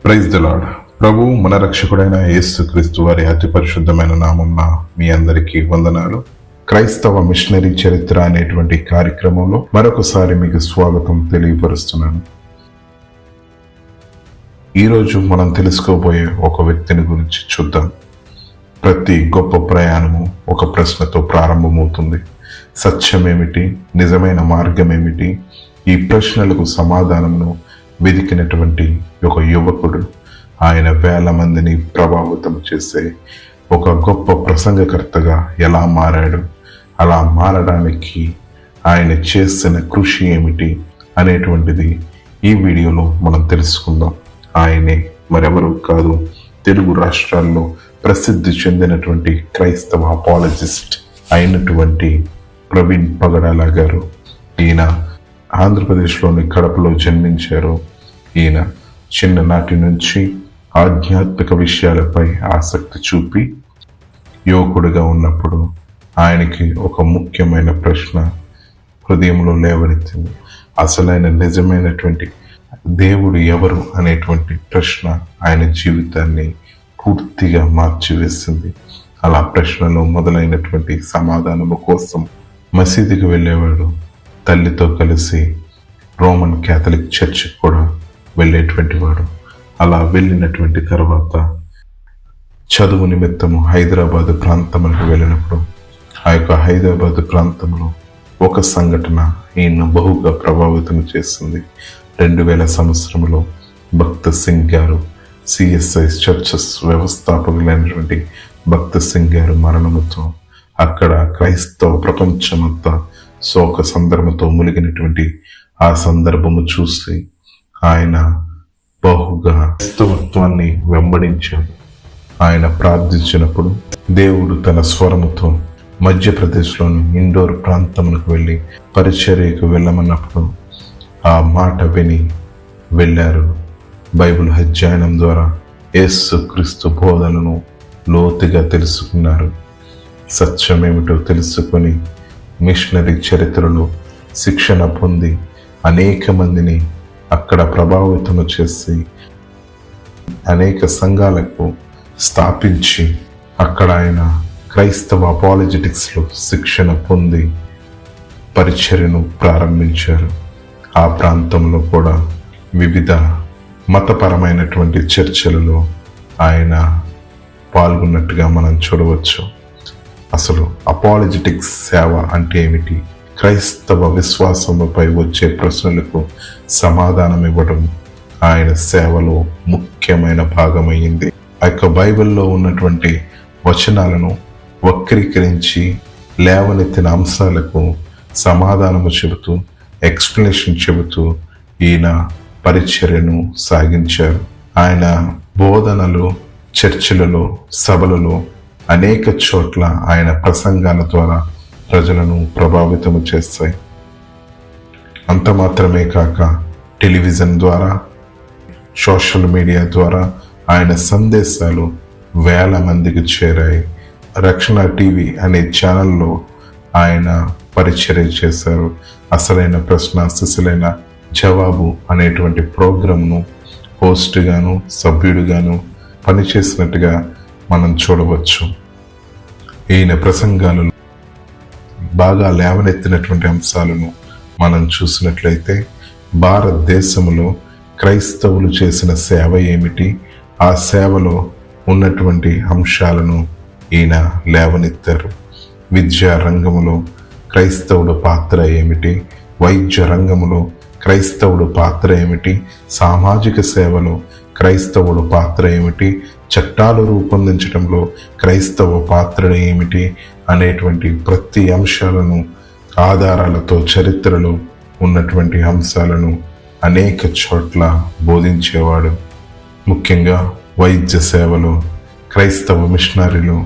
Praise the lord. ప్రభు మన రక్షకుడైన యేసుక్రీస్తు వారి అతి పరిశుద్ధమైన నామమున మీ అందరికీ వందనాలు. క్రైస్తవ మిషనరీ చరిత్ర అనేటువంటి కార్యక్రమంలో మరొకసారి మీకు స్వాగతం తెలియపరుస్తున్నాను. ఈరోజు మనం తెలుసుకోబోయే ఒక వ్యక్తిని గురించి చూద్దాం. ప్రతి గొప్ప ప్రయాణము ఒక ప్రశ్నతో ప్రారంభమవుతుంది. సత్యమేమిటి? నిజమైన మార్గం ఏమిటి? ఈ ప్రశ్నలకు సమాధానమును వెదికినటువంటి ఒక యువకుడు, ఆయన వేల మందిని ప్రభావితం చేసే ఒక గొప్ప ప్రసంగకర్తగా ఎలా మారాడు, అలా మారడానికి ఆయన చేసిన కృషి ఏమిటి అనేటువంటిది ఈ వీడియోలో మనం తెలుసుకుందాం. ఆయనే మరెవరు కాదు, తెలుగు రాష్ట్రాల్లో ప్రసిద్ధి చెందినటువంటి క్రైస్తవ అపాలజిస్ట్ అయినటువంటి ప్రవీణ్ పగడాల గారు. ఈయన ఆంధ్రప్రదేశ్లోని కడపలో జన్మించారు. ఈయన చిన్ననాటి నుంచి ఆధ్యాత్మిక విషయాలపై ఆసక్తి చూపి యువకుడిగా ఉన్నప్పుడు ఆయనకి ఒక ముఖ్యమైన ప్రశ్న హృదయంలో లేవనెత్తింది. అసలైన నిజమైనటువంటి దేవుడు ఎవరు అనేటువంటి ప్రశ్న ఆయన జీవితాన్ని పూర్తిగా మార్చివేసింది. అలా ప్రశ్నలో మొదలైనటువంటి సమాధానము కోసం మసీదుకి వెళ్ళేవాడు. తల్లితో కలిసి రోమన్ క్యాథలిక్ చర్చ్ కూడా వెళ్ళేటువంటి వాడు. అలా వెళ్ళినటువంటి తర్వాత చదువు నిమిత్తము హైదరాబాద్ ప్రాంతంలోకి వెళ్ళినప్పుడు ఆ యొక్క హైదరాబాద్ ప్రాంతంలో ఒక సంఘటన ఈయన బహుగా ప్రభావితం చేసింది. 2000 సంవత్సరంలో భక్త సింగ్ గారు, సిఎస్ఐ చర్చెస్ వ్యవస్థాపకులైనటువంటి భక్త సింగ్ గారు మరణముతో అక్కడ క్రైస్తవ ప్రపంచమంతా శోక సందర్భంతో మునిగినటువంటి ఆ సందర్భము చూసి ఆయన బహుగా క్రైస్తవత్వాన్ని వెంబడించాడు. ఆయన ప్రార్థించినప్పుడు దేవుడు తన స్వరముతో మధ్యప్రదేశ్లోని ఇండోర్ ప్రాంతములకు వెళ్ళి పరిచర్యకు వెళ్ళమన్నప్పుడు ఆ మాట విని వెళ్ళారు. బైబిల్ అధ్యయనం ద్వారా యేసు క్రీస్తు బోధనను లోతుగా తెలుసుకున్నారు. సత్యమేమిటో తెలుసుకొని మిషనరీ చరిత్రలో శిక్షణ పొంది అనేక మందిని అక్కడ ప్రభావితం చేసి అనేక సంఘాలకు స్థాపించి అక్కడ ఆయన క్రైస్తవ అపాలజెటిక్స్లో శిక్షణ పొంది పరిచర్యను ప్రారంభించారు. ఆ ప్రాంతంలో కూడా వివిధ మతపరమైనటువంటి చర్చలలో ఆయన పాల్గొన్నట్టుగా మనం చూడవచ్చు. అసలు అపాలజెటిక్స్ సేవ అంటే ఏమిటి? క్రైస్తవ విశ్వాసముపై వచ్చే ప్రశ్నలకు సమాధానం ఇవ్వడం ఆయన సేవలో ముఖ్యమైన భాగమైంది. ఆ యొక్క బైబిల్లో ఉన్నటువంటి వచనాలను వక్రీకరించి లేవనెత్తిన అంశాలకు సమాధానము చెబుతూ, ఎక్స్ప్లెనేషన్ చెబుతూ ఈయన పరిచర్యను సాగించారు. ఆయన బోధనలు చర్చిలలో, సభలలో అనేక చోట్ల ఆయన ప్రసంగాల ద్వారా ప్రజలను ప్రభావితము చేస్తాయి. అంత మాత్రమే కాక టెలివిజన్ ద్వారా, సోషల్ మీడియా ద్వారా ఆయన సందేశాలు వేల మందికి చేరాయి. రక్షణ టీవీ అనే ఛానల్లో ఆయన పరిచర్య చేశారు. అసలైన ప్రశ్న సిసలైన జవాబు అనేటువంటి ప్రోగ్రాంను హోస్ట్గాను సభ్యుడిగాను పనిచేసినట్టుగా మనం చూడవచ్చు. ఈయన ప్రసంగాలలో బాగా లేవనెత్తినటువంటి అంశాలను మనం చూసినట్లయితే భారతదేశంలో క్రైస్తవులు చేసిన సేవ ఏమిటి, ఆ సేవలో ఉన్నటువంటి అంశాలను ఈయన లేవనెత్తారు. విద్యా రంగంలో క్రైస్తవుడు పాత్ర ఏమిటి, వైద్య రంగంలో క్రైస్తవుడు పాత్ర ఏమిటి, సామాజిక సేవలో క్రైస్తవుడు పాత్ర ఏమిటి, చట్టాలు రూపొందించడంలో క్రైస్తవ పాత్ర ఏమిటి అనేటువంటి ప్రతి అంశాలను ఆధారాలతో చరిత్రలో ఉన్నటువంటి అంశాలను అనేక చోట్ల బోధించేవాడు. ముఖ్యంగా వైద్య సేవలో క్రైస్తవ మిషనరీలు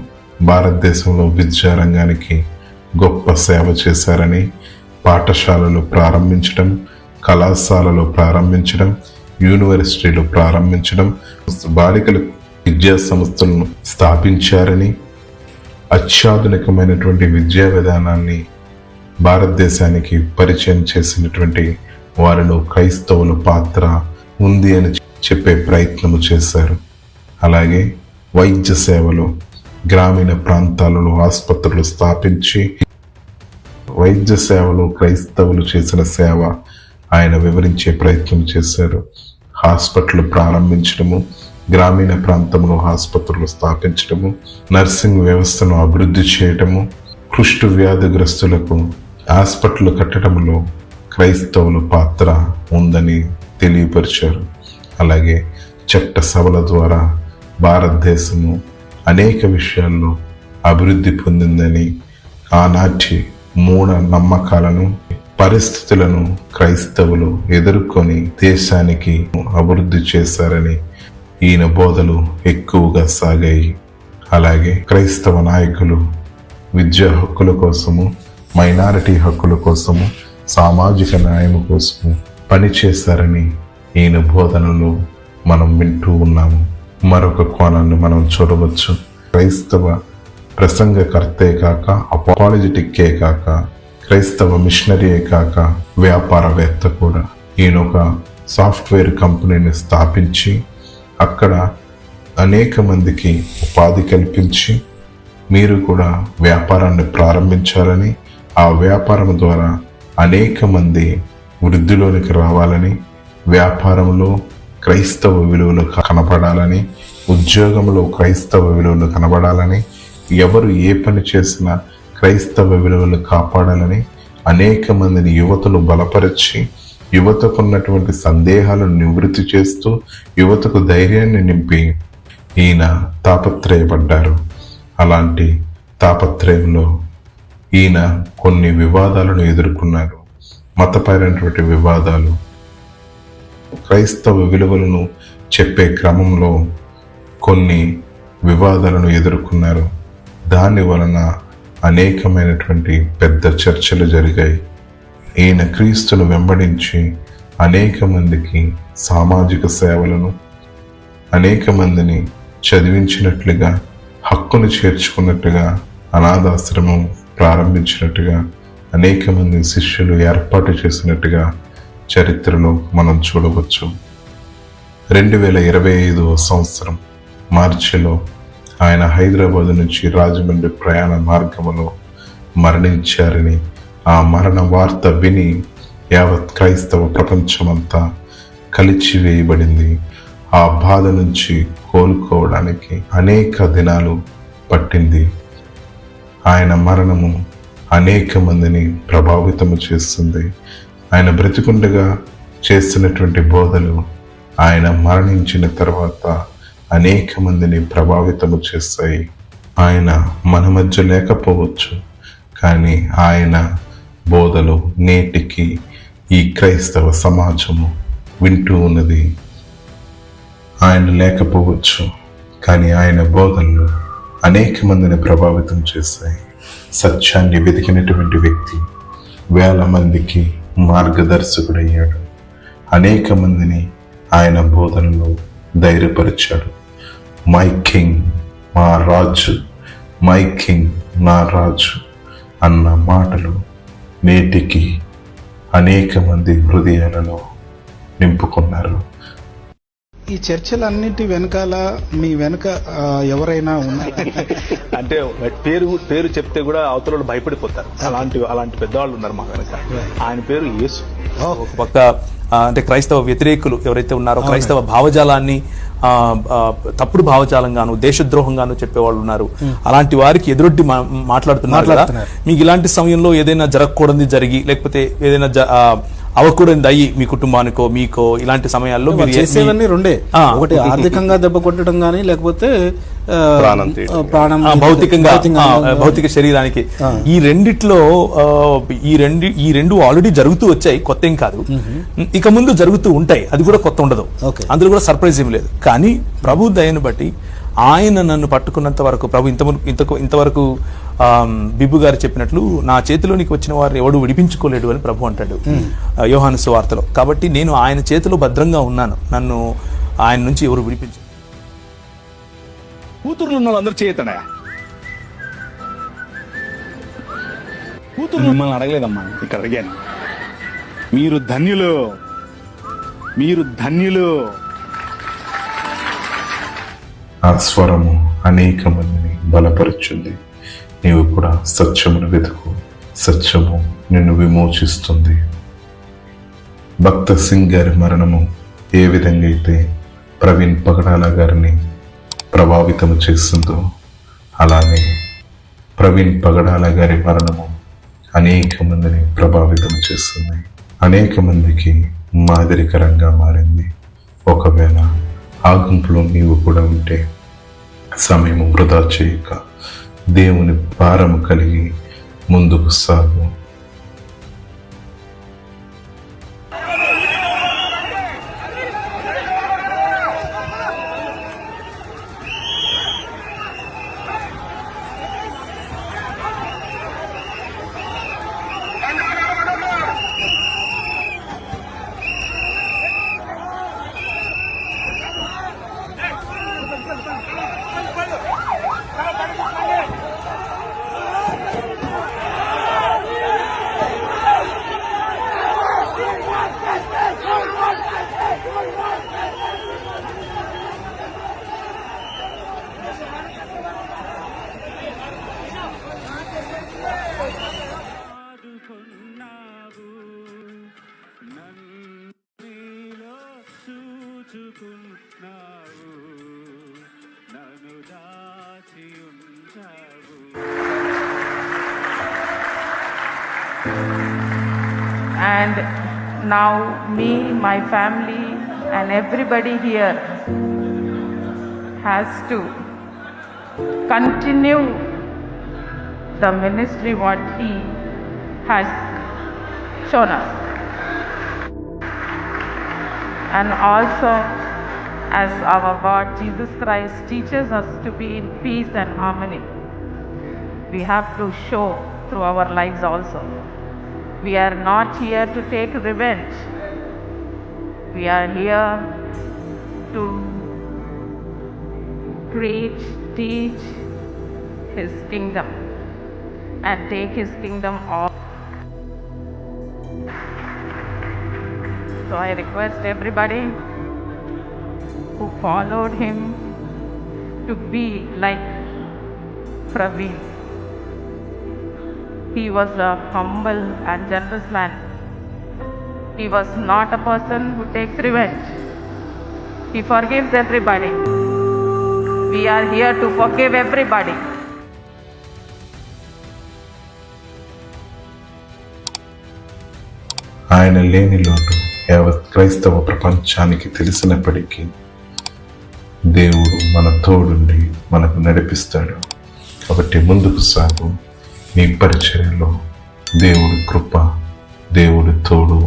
భారతదేశంలో విద్యారంగానికి గొప్ప సేవ చేశారని పాఠశాలలు ప్రారంభించడం, కళాశాలలో ప్రారంభించడం, యూనివర్సిటీలు ప్రారంభించడం, బాలికలకు విద్యా సంస్థలను స్థాపించారని, అత్యాధునికమైనటువంటి విద్యా విధానాన్ని భారతదేశానికి పరిచయం చేసినటువంటి వారిలో క్రైస్తవుల పాత్ర ఉంది అని చెప్పే ప్రయత్నము చేశారు. అలాగే వైద్య సేవలు, గ్రామీణ ప్రాంతాలలో ఆసుపత్రులు స్థాపించి వైద్య సేవలు క్రైస్తవులు చేసిన సేవ ఆయన వివరించే ప్రయత్నం చేశారు. హాస్పిటల్ ప్రారంభించడము, గ్రామీణ ప్రాంతంలో ఆసుపత్రులు స్థాపించడము, నర్సింగ్ వ్యవస్థను అభివృద్ధి చేయటము, కుష్టు వ్యాధిగ్రస్తులకు హాస్పిటల్ కట్టడంలో క్రైస్తవుల పాత్ర ఉందని తెలియపరిచారు. అలాగే చట్ట సభల ద్వారా భారతదేశము అనేక విషయాల్లో అభివృద్ధి పొందిందని, ఆనాటి మూఢ నమ్మకాలను, పరిస్థితులను క్రైస్తవులు ఎదుర్కొని దేశానికి అభివృద్ధి చేశారని ఈయన బోధలు ఎక్కువగా సాగాయి. అలాగే క్రైస్తవ నాయకులు విద్యా హక్కుల కోసము, మైనారిటీ హక్కుల కోసము, సామాజిక న్యాయం కోసము పనిచేశారని ఈయన బోధనలు మనం వింటూ ఉన్నాము. మరొక కోణాన్ని మనం చూడవచ్చు. క్రైస్తవ ప్రసంగకర్తే కాక, అపాలజెటిక్కే కాక, క్రైస్తవ మిషనరీయే కాక, వ్యాపారవేత్త కూడా. ఈయన ఒక సాఫ్ట్వేర్ కంపెనీని స్థాపించి అక్కడ అనేక మందికి ఉపాధి కల్పించి, మీరు కూడా వ్యాపారాన్ని ప్రారంభించాలని, ఆ వ్యాపారం ద్వారా అనేక మంది వృద్ధిలోనికి రావాలని, వ్యాపారంలో క్రైస్తవ విలువలు కనబడాలని, ఉద్యోగంలో క్రైస్తవ విలువలు కనబడాలని, ఎవరు ఏ పని చేసినా క్రైస్తవ విలువలు కాపాడాలని అనేక మందిని యువతను బలపరిచి, యువతకు ఉన్నటువంటి సందేహాలను నివృత్తి చేస్తూ, యువతకు ధైర్యాన్ని నింపి ఈయన తాపత్రయపడ్డారు. అలాంటి తాపత్రయంలో ఈయన కొన్ని వివాదాలను ఎదుర్కొన్నారు. మతపరమైనటువంటి వివాదాలు, క్రైస్తవ విలువలను చెప్పే క్రమంలో కొన్ని వివాదాలను ఎదుర్కొన్నారు. దాని వలన అనేకమైనటువంటి పెద్ద చర్చలు జరిగాయి. ఈయన క్రీస్తును వెంబడించి అనేక మందికి సామాజిక సేవలను, అనేక మందిని చదివించినట్లుగా, హక్కును చేర్చుకున్నట్టుగా, అనాథాశ్రమం ప్రారంభించినట్టుగా, అనేక మంది శిష్యులు ఏర్పాటు చేసినట్టుగా చరిత్రలో మనం చూడవచ్చు. 2025 సంవత్సరం మార్చిలో ఆయన హైదరాబాద్ నుంచి రాజమండ్రి ప్రయాణ మార్గములో మరణించారని, ఆ మరణ వార్త విని యావత్ క్రైస్తవ ప్రపంచమంతా కలిచివేయబడింది. ఆ బాధ నుంచి కోలుకోవడానికి అనేక దినాలు పట్టింది. ఆయన మరణము అనేక మందిని ప్రభావితము చేస్తుంది. ఆయన బ్రతికుండగా చేస్తున్నటువంటి బోధలు ఆయన మరణించిన తర్వాత అనేక మందిని ప్రభావితము చేస్తాయి. ఆయన మన మధ్య లేకపోవచ్చు, కానీ ఆయన బోధలు నేటికి ఈ క్రైస్తవ సమాజము వింటూ ఉన్నది. ఆయన లేకపోవచ్చు, కానీ ఆయన బోధనలు అనేక మందిని ప్రభావితం చేస్తాయి. సత్యాన్ని వెతికినటువంటి వ్యక్తి వేల మందికి మార్గదర్శకుడయ్యాడు. అనేక మందిని ఆయన బోధనలో ధైర్యపరిచాడు. మై కింగ్, మా రాజు, మై కింగ్, నా రాజు అన్న మాటలు నేటికి అనేక మంది హృదయాలలో నింపుకున్నారు. ఈ చర్చలన్నిటి వెనకాల మీ వెనక ఎవరైనా ఉన్నారు? అంటే పేరు చెప్తే కూడా అవతల భయపడిపోతారు. అలాంటి పెద్దవాళ్ళు ఉన్నారు మా వెనక. ఆయన పేరు యేసు. ఒక పక్క అంటే క్రైస్తవ వ్యతిరేకులు ఎవరైతే ఉన్నారో, క్రైస్తవ భావజాలాన్ని తప్పుడు భావజాలంగాను, దేశద్రోహంగాను చెప్పేవాళ్ళు ఉన్నారు. అలాంటి వారికి ఎదురొడ్డి మాట్లాడుతున్నారు కదా. మీకు ఇలాంటి సమయంలో ఏదైనా జరగకూడదు జరిగి, లేకపోతే ఏదైనా అవ్వకూడదు అయ్యి మీ కుటుంబానికో మీకో ఇలాంటి సమయాల్లో మీరు చేసేవన్నీ రెండే. ఒకటి ఆర్థికంగా దెబ్బ కొట్టడం గానీ, లేకపోతే భౌతిక శరీరానికి. ఈ రెండిట్లో ఈ రెండు ఆల్రెడీ జరుగుతూ వచ్చాయి, కొత్త ఏం కాదు. ఇక ముందు జరుగుతూ ఉంటాయి, అది కూడా కొత్త ఉండదు. అందులో కూడా సర్ప్రైజ్ ఏం లేదు. కానీ ప్రభు దయను బట్టి ఆయన నన్ను పట్టుకున్నంత వరకు, ప్రభు ఇంతవరకు బిబ్బు గారు చెప్పినట్లు నా చేతిలోనికి వచ్చిన వారిని ఎవడు విడిపించుకోలేడు అని ప్రభు అంటాడు యోహాను సువార్తలో. కాబట్టి నేను ఆయన చేతిలో భద్రంగా ఉన్నాను, నన్ను ఆయన నుంచి ఎవరు విడిపించారు. కూతుర్లు ఉన్న వాళ్ళందరూ చేయతడా? కూతురు మిమ్మల్ని అడగలేదమ్మా, ఇక్కడ అడిగాను. మీరు ధన్యులు, మీరు ధన్యులు. ఆ స్వరము అనేక మందిని బలపరుచుంది. నీవు కూడా సత్యమును వెతుకు, సత్యము నిన్ను విమోచిస్తుంది. భక్త సింగ్ గారి మరణము ఏ విధంగా అయితే ప్రవీణ్ పగడాల గారిని ప్రభావితం చేస్తుందో, అలానే ప్రవీణ్ పగడాల గారి మరణము అనేక మందిని ప్రభావితం చేస్తుంది, అనేక మందికి మాదిరికరంగా మారింది. ఒకవేళ ఆ గుంపులో నీవు కూడా ఉంటే సమయం వృధా చేయక దేవుని భారము కలిగి ముందుకు సాగు. And now me, my family and everybody here has to continue the ministry what he has shown us. And also, as our Lord Jesus Christ teaches us to be in peace and harmony, we have to show through our lives also. We are not here to take revenge. We are here to preach, teach His kingdom and take His kingdom off. So I request everybody who followed him to be like Praveen. He was a humble and generous man. He was not a person who takes revenge. He forgives everybody. We are here to forgive everybody. ఆయన లేని లోటు యావత్ క్రైస్తవ ప్రపంచానికి తెలిసినప్పటికీ దేవుడు మన తోడుండి మనకు నడిపిస్తాడు. కాబట్టి ముందుకు సాగు. నీ పరిచర్యలో దేవుడి కృప, దేవుడి తోడు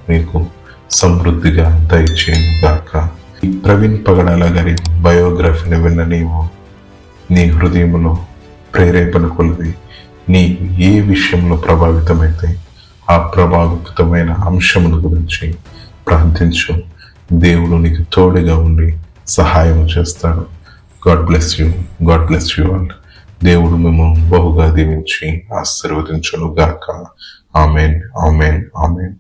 మీకు సమృద్ధిగా దయచేయను గాక. ఈ ప్రవీణ్ పగడాల గారి బయోగ్రఫీని విన్న నీవు నీ హృదయంలో ప్రేరేపణ కొలది నీ ఏ విషయంలో ప్రభావితమైతే ఆ ప్రభావితమైన అంశముల గురించి ప్రార్థించు. దేవుడు నీకు తోడుగా ఉండి సహాయం చేస్తాడు. God bless you. God bless you all. దేవుడు మేము బహుగా దీవించి ఆశీర్వదించును గాక. Amen, amen, amen.